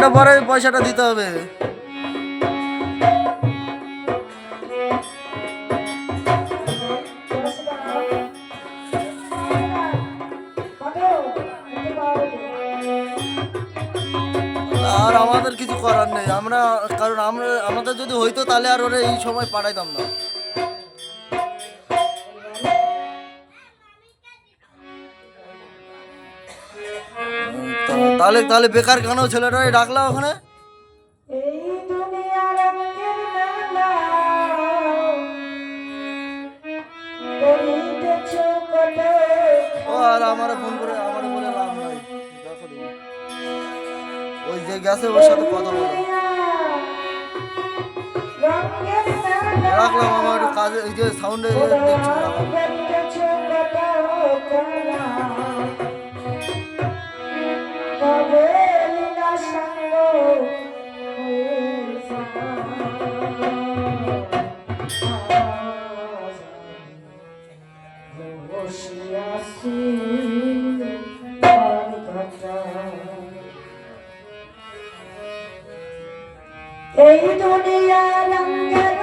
ঘন্টা পরে পয়সাটা দিতে হবে। আর আমাদের কিছু করার নেই, আমরা কারণ আমাদের যদি হইতো তাহলে আর ওরা এই সময় পাঠাইতাম না। তাহলে তাহলে বেকার কেন ছেলেটাই ডাকলা ওখানে? ও আর আমার ফোন করে আমার বলে লাভ নাই, দেখো দেখি ওই যে গেছে ওর সাথে কথা বলো। রাখলাম আমার কাজে এই যে সাউন্ডে দেখছি রাখলাম। এই দুনিয়া রঙের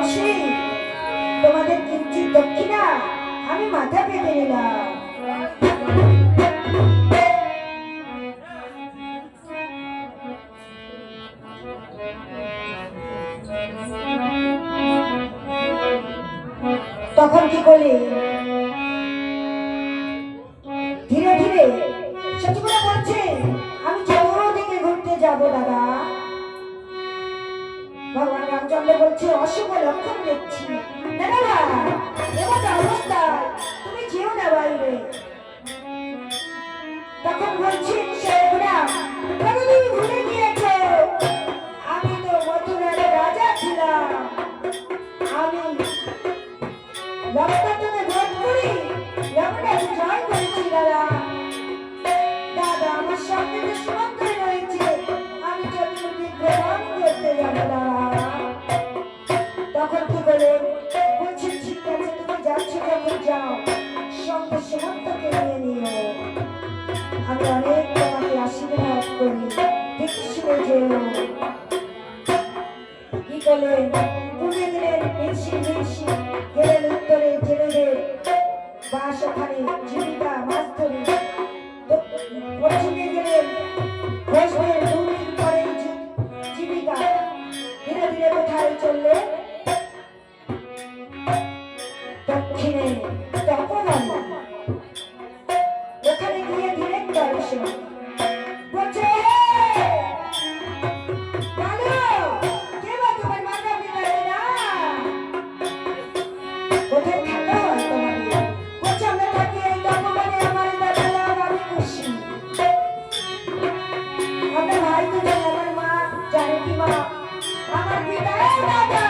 বসে তোমাদের কিঞ্চিত দক্ষিণা আমি মাথা পেতে নিলাম। তখন কি করলে ধীরে ধীরে সচিবরা বলছে আমি চতুর্দিকে ঘুরতে যাব দাদা। ভগবান রামচন্দ্র বলছে অশুভ লক্ষণ দেখছি দাদা, এমন অবস্থায় তুমি যেও না বাইরে। তখন বলছেন সেগুলা তুমি ভুলে গিয়েছো আমি তো মথুরার রাজা ছিলাম, আমি লঙ্কাকে রোধ করি লঙ্কাকে জয় করেছি দাদা। দাদা আমার সামনে যে সমুদ্র রয়েছে আমি চতুর্দিক ভ্রমণ করতে যাব দাদা। তখন কি বলেন বলছেন ঠিক আছে তুমি যাচ্ছ যখন যাও সঙ্গে সমুদ্রকে নিয়ে নিও, আমি অনেক তোমাকে আশীর্বাদ করি দেখে শুনে যেও। কি করলেন পুজো দিলেন বেশি বেশি গেলেন উত্তরে জেলেদের বাস ওখানে জীবিকা মাছ ধরে। পশ্চিমে গেলেন বসবেন 2 দিন পরে জীবিকা ধীরে ধীরে কোথায় চললে দক্ষিণে তপবন। ওখানে গিয়ে ডিরেক্টর এসে বলছে কোথায় থাকা হয় তোমাদের? বলছে আমরা থাকি এই তপবনে, আমার দাদা আমি খুশি। আমার ভাই তো জানে, আমার মা জানে কি মা আমার পিতা দাদা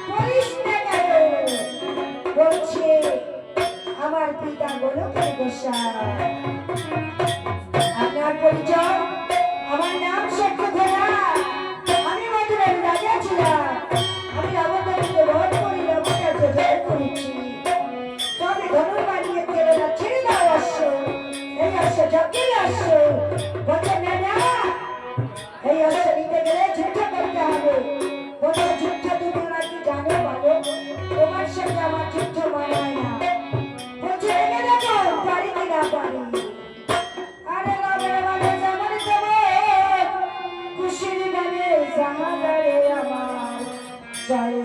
বলিস না কেন? বলছে আমার পিতা গোলকের গোসাই। আপনার পরিচয়? আমার নাম সত্য ঘোড়া, আমি মথুরার রাজা ছিলাম, আমি রাবণকে বধ করি রাবণকে জয় করেছি। তবে ধনুর বানিয়ে কেরলা ছেড়ে দাও অশ্ব, এই অশ্ব যজ্ঞের অশ্ব। বলছে না না এই অশ্ব নিতে গেলে যুদ্ধ করতে হবে। বলছে যুদ্ধ তুমি নাকি জানো বলো, তোমার সাথে আমার যুদ্ধ মানায় না। বলছে রেখে দেখো পারি কি না পারি। আরে বাবা বাবা জামানে যাব খুশির গানে জাহানারে আমার জয়